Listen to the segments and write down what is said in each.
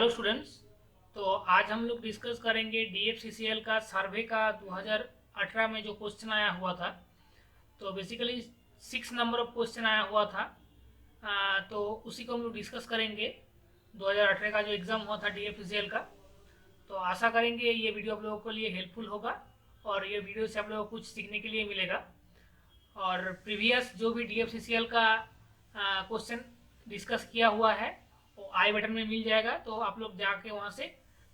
Hello students. तो आज हम लोग डिस्कस करेंगे डीएफसीसीएल का सर्वे का 2018 में जो क्वेश्चन आया हुआ था। तो बेसिकली 6 नंबर ऑफ क्वेश्चन आया हुआ था। तो उसी को हम लोग डिस्कस करेंगे। 2018 का जो एग्ज़ाम हुआ था डीएफसीसीएल का। तो आशा करेंगे ये वीडियो आप लोगों के लिए हेल्पफुल होगा और ये वीडियो से आप लोगों को कुछ सीखने के लिए मिलेगा। और प्रीवियस जो भी डीएफसीसीएल का क्वेश्चन डिस्कस किया हुआ है वो आई बटन में मिल जाएगा, तो आप लोग जाके वहाँ से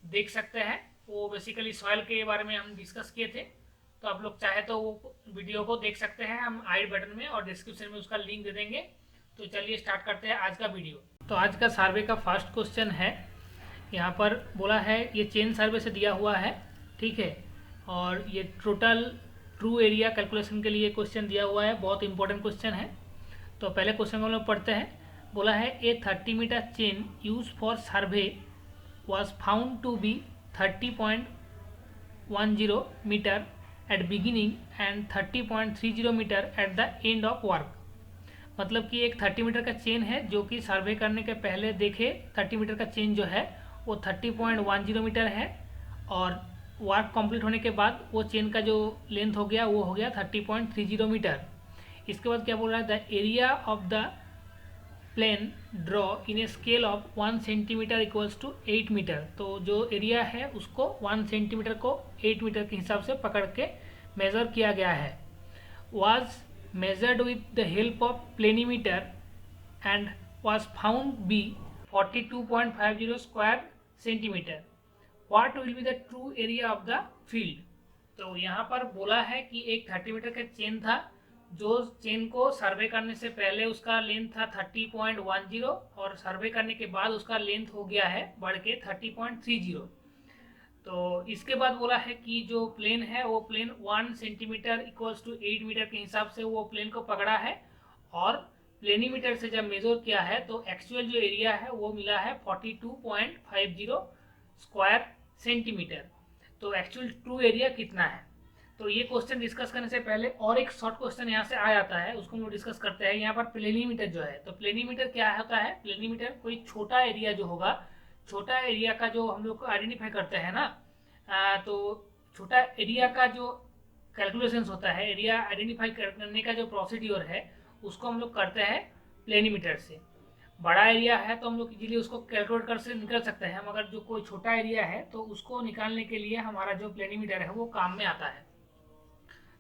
देख सकते हैं। वो बेसिकली सॉइल के बारे में हम डिस्कस किए थे, तो आप लोग चाहे तो वो वीडियो को देख सकते हैं हम आई बटन में, और डिस्क्रिप्शन में उसका लिंक दे देंगे। तो चलिए स्टार्ट करते हैं आज का वीडियो। तो आज का सर्वे का फर्स्ट क्वेश्चन है, यहाँ पर बोला है ये चेन सर्वे से दिया हुआ है, ठीक है। और ये टोटल ट्रू एरिया कैलकुलेशन के लिए क्वेश्चन दिया हुआ है, बहुत इंपॉर्टेंट क्वेश्चन है। तो पहले क्वेश्चन को हम लोग पढ़ते हैं। बोला है a 30 metre chain use for survey was found to be 30.10 metre at beginning and 30.30 metre at the end of work. मतलब कि एक 30 मीटर का चेन है जो कि सर्वे करने के पहले देखे 30 मीटर का चेन जो है वो 30.10 मीटर है, और वर्क कंप्लीट होने के बाद वो चेन का जो लेंथ हो गया वो हो गया 30.30 मीटर। इसके बाद क्या बोल रहा है, the area of the plane draw in a scale of 1 centimetre equals to 8 metre. तो जो एरिया है उसको 1 सेंटीमीटर को 8 मीटर के हिसाब से पकड़ के मेज़र किया गया है। was measured with the help of planimeter and was found be 42.50 square centimeter. What will be the true area of the field? तो यहाँ पर बोला है कि एक 30 मीटर का चेन था, जो चेन को सर्वे करने से पहले उसका लेंथ था 30.10, और सर्वे करने के बाद उसका लेंथ हो गया है बढ़ के 30.30। तो इसके बाद बोला है कि जो प्लेन है वो plane 1 centimetre equals to 8 metre के हिसाब से वो प्लेन को पकड़ा है, और प्लेनीमीटर से जब मेजर किया है तो एक्चुअल जो एरिया है वो मिला है 42.50 स्क्वायर सेंटीमीटर। तो एक्चुअल ट्रू एरिया कितना है? तो ये क्वेश्चन डिस्कस करने से पहले और एक शॉर्ट क्वेश्चन यहाँ से आ जाता है, उसको हम लोग डिस्कस करते हैं। यहाँ पर प्लेनीमीटर जो है, तो प्लेनीमीटर क्या होता है? प्लेनीमीटर कोई छोटा एरिया जो होगा, छोटा एरिया का जो हम लोग आइडेंटिफाई करते हैं ना, तो छोटा एरिया का जो कैलकुलेशंस होता है, एरिया आइडेंटिफाई करने का जो प्रोसीड्योर है उसको हम लोग करते हैं प्लेनीमीटर से। बड़ा एरिया है तो हम लोग इजीली उसको कैलकुलेट कर से निकल सकते हैं, मगर जो कोई छोटा एरिया है तो उसको निकालने के लिए हमारा जो प्लेनीमीटर है वो काम में आता है।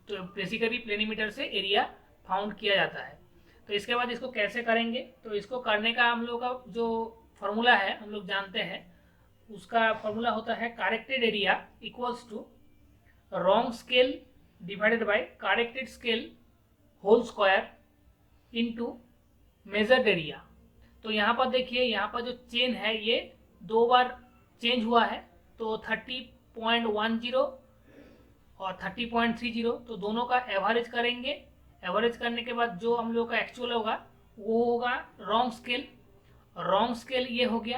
तो बेसिकली प्लेनीमीटर से एरिया फाउंड किया जाता है। तो इसके बाद इसको कैसे करेंगे? तो इसको करने का हम लोग का जो फॉर्मूला है हम लोग जानते हैं, उसका फॉर्मूला होता है corrected area equals to wrong scale divided by corrected scale whole square into measured area. तो यहाँ पर देखिए, यहाँ पर जो चेन है ये 2 बार चेंज हुआ है, तो 30.10 और 30.30, तो दोनों का एवरेज करेंगे। एवरेज करने के बाद जो हम लोग का एक्चुअल होगा वो होगा रॉन्ग स्केल। रॉन्ग स्केल ये हो गया,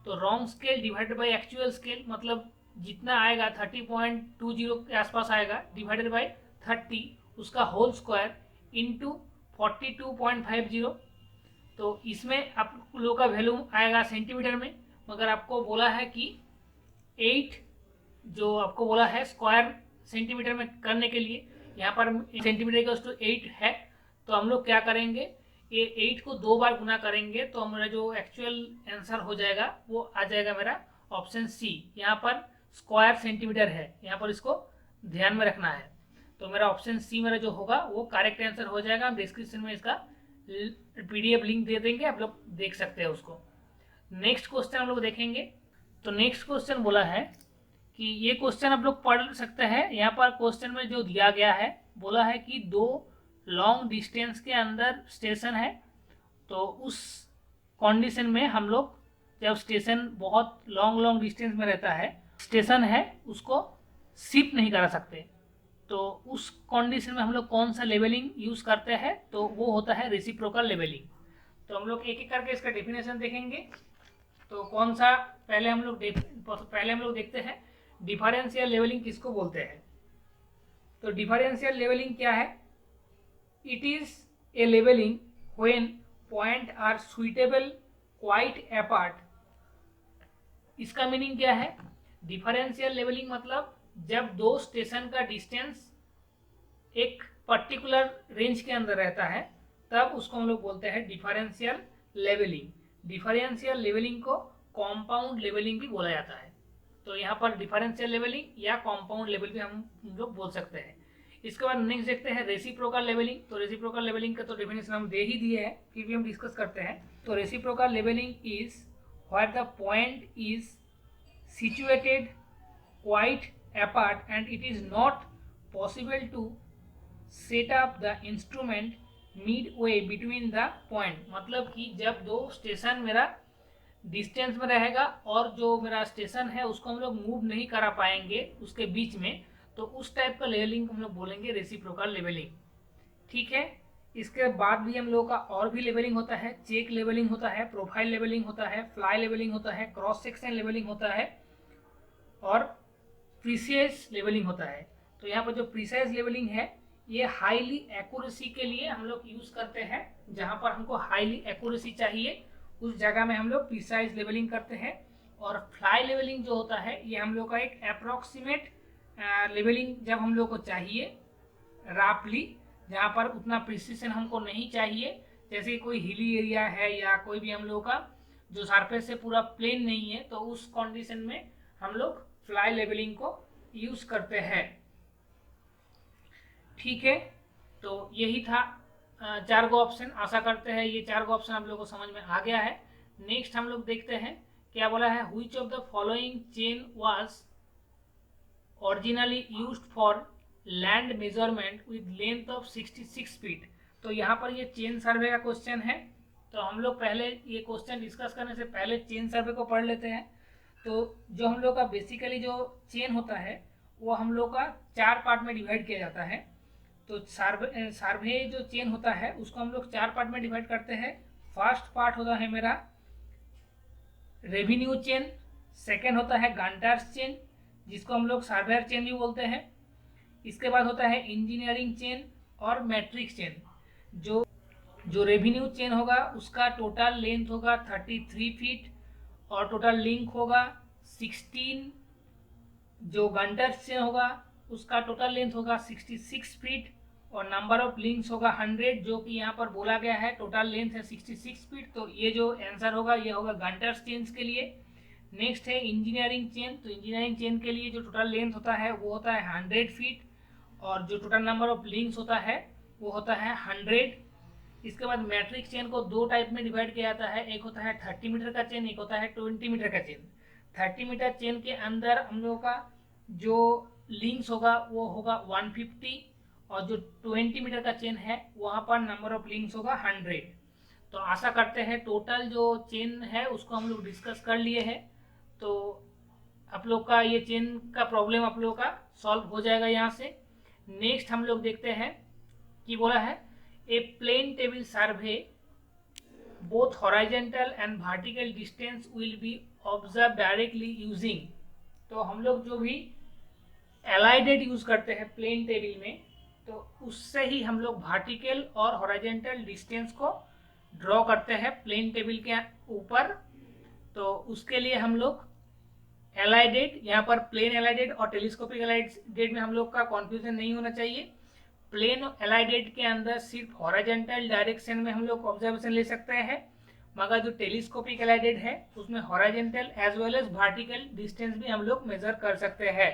तो wrong scale divided by actual scale, मतलब जितना आएगा 30.20 के आसपास आएगा, डिवाइडेड बाय 30 उसका होल स्क्वायर इनटू 42.50। तो इसमें आप लोग का वैल्यू आएगा सेंटीमीटर में, मगर आपको बोला है कि 8 जो आपको बोला है स्क्वायर सेंटीमीटर में करने के लिए, यहाँ पर सेंटीमीटर इक्वल्स टू 8 है। तो हम लोग क्या करेंगे, ये 8 को 2 बार गुना करेंगे तो हमारा जो एक्चुअल आंसर हो जाएगा वो आ जाएगा मेरा ऑप्शन सी। यहाँ पर स्क्वायर सेंटीमीटर है, यहाँ पर इसको ध्यान में रखना है। तो मेरा ऑप्शन सी मेरा जो होगा वो करेक्ट आंसर हो जाएगा। हम डिस्क्रिप्शन में इसका पीडीएफ लिंक दे देंगे, आप लोग देख सकते हैं उसको। नेक्स्ट क्वेश्चन हम लोग देखेंगे। तो नेक्स्ट क्वेश्चन बोला है कि ये क्वेश्चन आप लोग पढ़ सकते हैं। यहाँ पर क्वेश्चन में जो दिया गया है, बोला है कि 2 लॉन्ग डिस्टेंस के अंदर स्टेशन है, तो उस कंडीशन में हम लोग जब स्टेशन बहुत लॉन्ग डिस्टेंस में रहता है, स्टेशन है उसको शिफ्ट नहीं करा सकते, तो उस कंडीशन में हम लोग कौन सा लेवलिंग यूज़ करते हैं? तो वो होता है रेसिप्रोकल लेवलिंग। तो हम लोग एक एक करके इसका डेफिनेशन देखेंगे। तो कौन सा पहले हम लोग देखते हैं डिफरेंशियल लेवलिंग किसको बोलते हैं। तो डिफरेंशियल लेवलिंग क्या है? It is a levelling when point are suitable quite apart इसका मीनिंग क्या है? डिफरेंशियल लेवलिंग मतलब जब दो स्टेशन का डिस्टेंस एक पर्टिकुलर रेंज के अंदर रहता है तब उसको हम लोग बोलते हैं डिफरेंशियल लेवलिंग। डिफरेंशियल लेवलिंग को कॉम्पाउंड लेवलिंग भी बोला जाता है। तो यहाँ पर डिफरेंशियल लेवलिंग या कॉम्पाउंड लेवल भी हम लोग बोल सकते हैं। इसके बाद नेक्स्ट देखते हैं रेसिप्रोकल लेवलिंग। तो रेसिप्रोकल लेवलिंग का तो डेफिनेशन हम दे ही दिए हैं, फिर भी हम डिस्कस करते हैं। तो reciprocal levelling is where the point is situated quite apart and it is not possible to set up the instrument midway between the point। मतलब कि जब दो स्टेशन मेरा डिस्टेंस में रहेगा और जो मेरा स्टेशन है उसको हम लोग मूव नहीं करा पाएंगे उसके बीच में, तो उस टाइप का लेवलिंग हम लोग बोलेंगे रेसिप्रोकल लेवलिंग। ठीक है। इसके बाद भी हम लोगों का और भी लेवलिंग होता है। चेक लेवलिंग होता है, प्रोफाइल लेवलिंग होता है, फ्लाई लेवलिंग होता है, क्रॉस सेक्शन लेवलिंग होता है और प्रीसाइज लेवलिंग होता है। तो यहाँ पर जो प्रीसाइज लेवलिंग है ये हाईली एक्यूरेसी के लिए हम लोग यूज करते हैं। जहाँ पर हमको हाईली एक्यूरेसी चाहिए उस जगह में हम लोग प्रीसाइज लेवलिंग करते हैं। और फ्लाई लेवलिंग जो होता है ये हम लोग का एक अप्रोक्सीमेट लेवलिंग जब हम लोग को चाहिए राफली, जहाँ पर उतना प्रिसिशन हमको नहीं चाहिए, जैसे कोई हिली एरिया है या कोई भी हम लोग का जो सरफेस से पूरा प्लेन नहीं है, तो उस कंडीशन में हम लोग फ्लाई लेवलिंग को यूज करते हैं। ठीक है। तो यही था 4 गो ऑप्शन। आशा करते हैं ये 4 गो ऑप्शन आप लोगों को समझ में आ गया है। नेक्स्ट हम लोग देखते हैं क्या बोला है। Which of the following chain was originally used for land measurement with length of 66 feet. तो यहाँ पर ये चेन सर्वे का क्वेश्चन है। तो हम लोग पहले ये क्वेश्चन डिस्कस करने से पहले चेन सर्वे को पढ़ लेते हैं। तो जो हम लोग का बेसिकली जो चेन होता है वो हम लोग का 4 पार्ट में डिवाइड किया जाता है। तो सर्वे जो चेन होता है उसको हम लोग 4 पार्ट में डिवाइड करते हैं। फर्स्ट पार्ट होता है मेरा रेवेन्यू चेन, सेकेंड होता है गंटार्स चेन जिसको हम लोग सर्वेयर चेन भी बोलते हैं। इसके बाद होता है इंजीनियरिंग चेन और मैट्रिक्स चेन। जो रेवेन्यू चेन होगा उसका टोटल लेंथ होगा 33 फीट और टोटल लिंक होगा 16। जो गंटार्स चेन होगा उसका टोटल लेंथ होगा 66 फीट और नंबर ऑफ लिंक्स होगा 100, जो कि यहाँ पर बोला गया है टोटल लेंथ है 66 फीट। तो ये जो आंसर होगा ये होगा गंटार्स चेन के लिए। नेक्स्ट है इंजीनियरिंग चेन। तो इंजीनियरिंग चेन के लिए जो टोटल लेंथ होता है वो होता है 100 फीट और जो टोटल नंबर ऑफ लिंक्स होता है वो होता है 100। इसके बाद मैट्रिक्स चेन को 2 टाइप में डिवाइड किया जाता है। एक होता है 30 मीटर का चेन, एक होता है 20 मीटर का चेन। 30 मीटर चेन के अंदर हम लोगों का जो लिंक्स होगा वो होगा 150 और जो 20 मीटर का चेन है वहाँ पर नंबर ऑफ लिंक्स होगा 100। तो आशा करते हैं टोटल जो चेन है उसको हम लोग डिस्कस कर लिए हैं। तो आप लोग का ये चेन का प्रॉब्लम आप लोग का सॉल्व हो जाएगा यहाँ से। नेक्स्ट हम लोग देखते हैं कि बोला है a plane table survey both horizontal and vertical distance will be observe directly using. तो हम लोग जो भी एलाइडेड यूज करते हैं प्लेन टेबल में तो उससे ही हम लोग वर्टिकल और हॉरिजॉन्टल डिस्टेंस को ड्रॉ करते हैं प्लेन टेबल के ऊपर। तो उसके लिए हम लोग एलाइडेड, यहाँ पर प्लेन एलाइडेड और टेलीस्कोपिक एलाइडेड में हम लोग का कॉन्फ्यूजन नहीं होना चाहिए। प्लेन एलाइडेड के अंदर सिर्फ हॉरिजॉन्टल डायरेक्शन में हम लोग ऑब्जर्वेशन ले सकते हैं, मगर जो टेलीस्कोपिक एलाइडेड है उसमें horizontal as well as vertical distance भी हम लोग मेजर कर सकते हैं।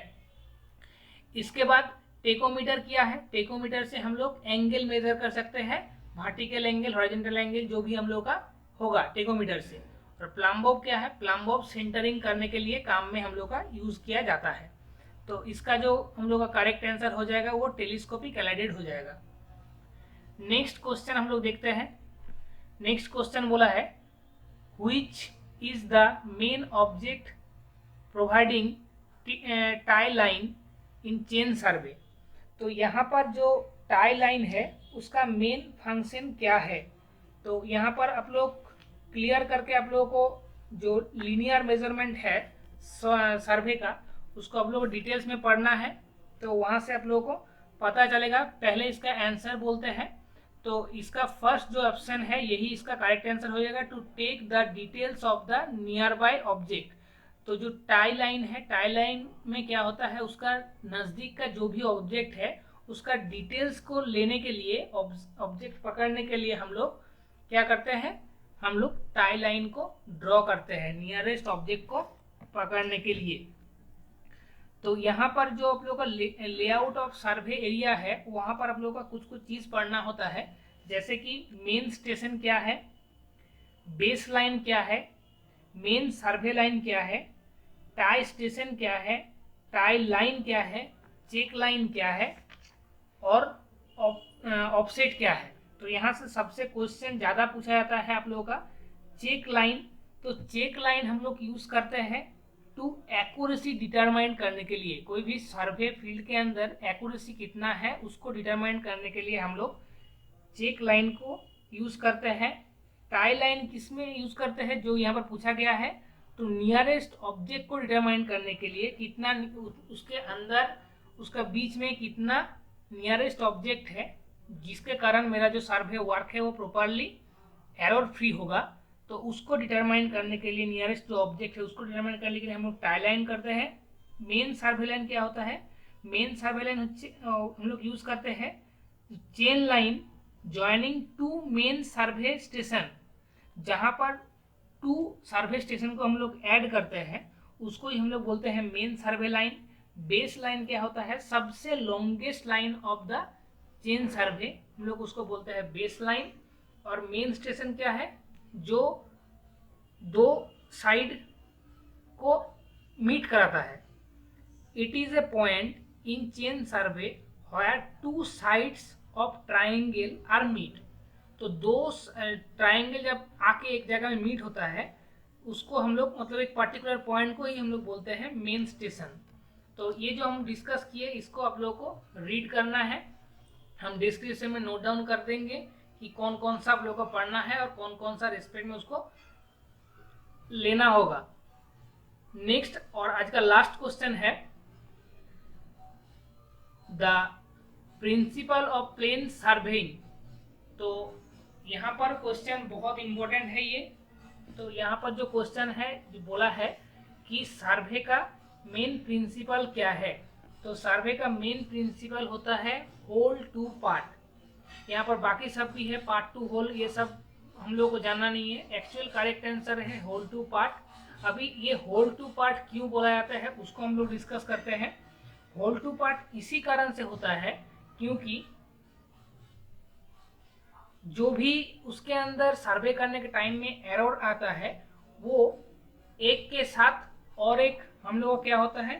इसके बाद टेकोमीटर किया है। टेकोमीटर से हम लोग एंगल मेजर कर सकते हैं, वर्टिकल एंगल, हॉरिजॉन्टल एंगल जो भी हम लोग का होगा टेकोमीटर से। और प्लम्ब क्या है? प्लम्ब सेंटरिंग करने के लिए काम में हम लोग का यूज किया जाता है। तो इसका जो हम लोग का करेक्ट आंसर हो जाएगा वो टेलीस्कोपिक एलाइडेड हो जाएगा। नेक्स्ट क्वेश्चन हम लोग देखते हैं। नेक्स्ट क्वेश्चन बोला है which is the main object providing tie line in chain सर्वे। तो यहाँ पर जो टाई लाइन है उसका मेन फंक्शन क्या है? तो यहाँ पर आप लोग क्लियर करके आप लोगों को जो लीनियर मेजरमेंट है सर्वे का उसको आप लोगों को डिटेल्स में पढ़ना है। तो वहाँ से आप लोगों को पता चलेगा। पहले इसका आंसर बोलते हैं। तो इसका फर्स्ट जो ऑप्शन है यही इसका करेक्ट आंसर हो जाएगा, to take the details of the nearby object. तो जो टाई लाइन है, टाई लाइन में क्या होता है, उसका नज़दीक का जो भी ऑब्जेक्ट है उसका डिटेल्स को लेने के लिए, ऑब्जेक्ट पकड़ने के लिए हम लोग क्या करते हैं, हम लोग टाई लाइन को ड्रॉ करते हैं नियरेस्ट ऑब्जेक्ट को पकड़ने के लिए। तो यहाँ पर जो आप लोग का लेआउट ऑफ सर्वे एरिया है, वहाँ पर आप लोग का कुछ कुछ चीज़ पढ़ना होता है, जैसे कि मेन स्टेशन क्या है, बेस लाइन क्या है, मेन सर्वे लाइन क्या है, टाई स्टेशन क्या है, टाई लाइन क्या है, चेक लाइन क्या है और ऑफसेट क्या है। तो यहाँ से सबसे क्वेश्चन ज़्यादा पूछा जाता है आप लोगों का चेक लाइन। तो चेक लाइन हम लोग यूज़ करते हैं टू एक्यूरेसी डिटरमाइन करने के लिए, कोई भी सर्वे फील्ड के अंदर एक्यूरेसी कितना है उसको डिटरमाइन करने के लिए हम लोग चेक लाइन को यूज़ करते हैं। टाई लाइन किस में यूज़ करते हैं, जो यहाँ पर पूछा गया है, तो नियरेस्ट ऑब्जेक्ट को डिटरमाइन करने के लिए कितना उसके अंदर, उसका बीच में कितना नियरेस्ट ऑब्जेक्ट है, जिसके कारण मेरा जो सर्वे वर्क है वो प्रॉपरली एरर फ्री होगा। तो उसको डिटरमाइन करने के लिए, नियरेस्ट जो ऑब्जेक्ट है उसको डिटरमाइन करने के लिए हम लोग टाई लाइन करते हैं। मेन सर्वे लाइन क्या होता है, मेन सर्वे लाइन हम लोग यूज करते हैं chain line joining two main सर्वे स्टेशन, जहां पर टू सर्वे स्टेशन को हम लोग ऐड करते हैं उसको ही हम लोग बोलते हैं main survey line. Base line क्या होता है, सबसे longest line of the chain survey, हम लोग उसको बोलते हैं बेस लाइन। और मेन स्टेशन क्या है, जो दो साइड को मीट कराता है। It is a point in chain survey where two sides of triangle are meet. तो दो ट्राइंगल जब आके एक जगह में मीट होता है उसको हम लोग, मतलब एक पर्टिकुलर पॉइंट को ही हम लोग बोलते हैं मेन स्टेशन। तो ये जो हम डिस्कस किए इसको आप लोगों को रीड करना है, हम डिस्क्रिप्शन में नोट डाउन कर देंगे कि कौन कौन सा आप लोगों को पढ़ना है और कौन कौन सा रेस्पेक्ट में उसको लेना होगा। नेक्स्ट और आज का लास्ट क्वेश्चन है the principal of plane surveying. तो यहाँ पर क्वेश्चन बहुत इंपॉर्टेंट है ये। तो यहाँ पर जो क्वेश्चन है, जो बोला है कि सर्वे का मेन प्रिंसिपल क्या है, तो सर्वे का मेन प्रिंसिपल होता है होल टू पार्ट। यहाँ पर बाकी सब भी है, पार्ट टू होल, ये सब हम लोग को जानना नहीं है। एक्चुअल करेक्ट आंसर है होल टू पार्ट। अभी ये होल टू पार्ट क्यों बोला जाता है उसको हम लोग डिस्कस करते हैं। होल टू पार्ट इसी कारण से होता है क्योंकि जो भी उसके अंदर सर्वे करने के टाइम में एरर आता है वो एक के साथ और एक हम लोगों को क्या होता है,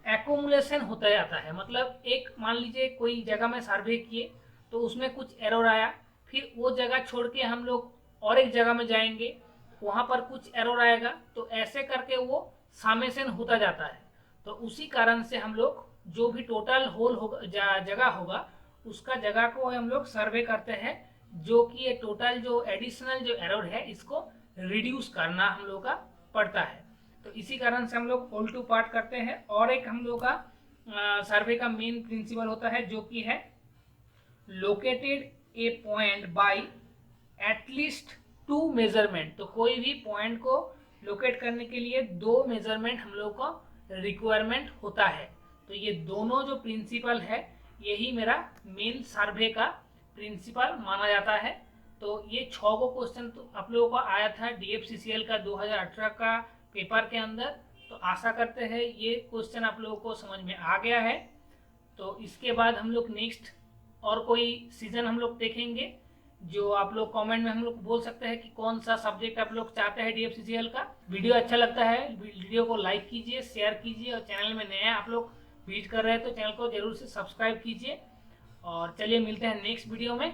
एकोमुलेशन होता जाता है। मतलब एक मान लीजिए कोई जगह में सर्वे किए तो उसमें कुछ एरर आया, फिर वो जगह छोड़ के हम लोग और एक जगह में जाएंगे, वहाँ पर कुछ एरर आएगा, तो ऐसे करके वो समेशन होता जाता है। तो उसी कारण से हम लोग जो भी टोटल होल होगा, जगह होगा, उसका जगह को हम लोग सर्वे करते हैं, जो कि ये टोटल जो एडिशनल जो एरर है इसको रिड्यूस करना हम लोग का पड़ता है। तो इसी कारण से हम लोग होल टू पार्ट करते हैं। और एक हम लोग का सर्वे का मेन प्रिंसिपल होता है जो कि है located A point by at least to measurement. तो कोई भी पॉइंट को लोकेट करने के लिए दो मेजरमेंट हम लोग को रिक्वायरमेंट होता है। तो ये दोनों जो प्रिंसिपल है यही मेरा मेन सर्वे का प्रिंसिपल माना जाता है। तो ये 6 को क्वेश्चन तो आप लोगों को आया था DFCCL का 2018 का पेपर के अंदर। तो आशा करते हैं ये क्वेश्चन आप लोगों को समझ में आ गया है। तो इसके बाद हम लोग नेक्स्ट और कोई सीजन हम लोग देखेंगे, जो आप लोग कमेंट में हम लोग बोल सकते हैं कि कौन सा सब्जेक्ट आप लोग चाहते हैं DFCCL का। वीडियो अच्छा लगता है वीडियो को लाइक कीजिए, शेयर कीजिए, और चैनल में नया आप लोग विजिट कर रहे हैं तो चैनल को जरूर से सब्सक्राइब कीजिए। और चलिए मिलते हैं नेक्स्ट वीडियो में।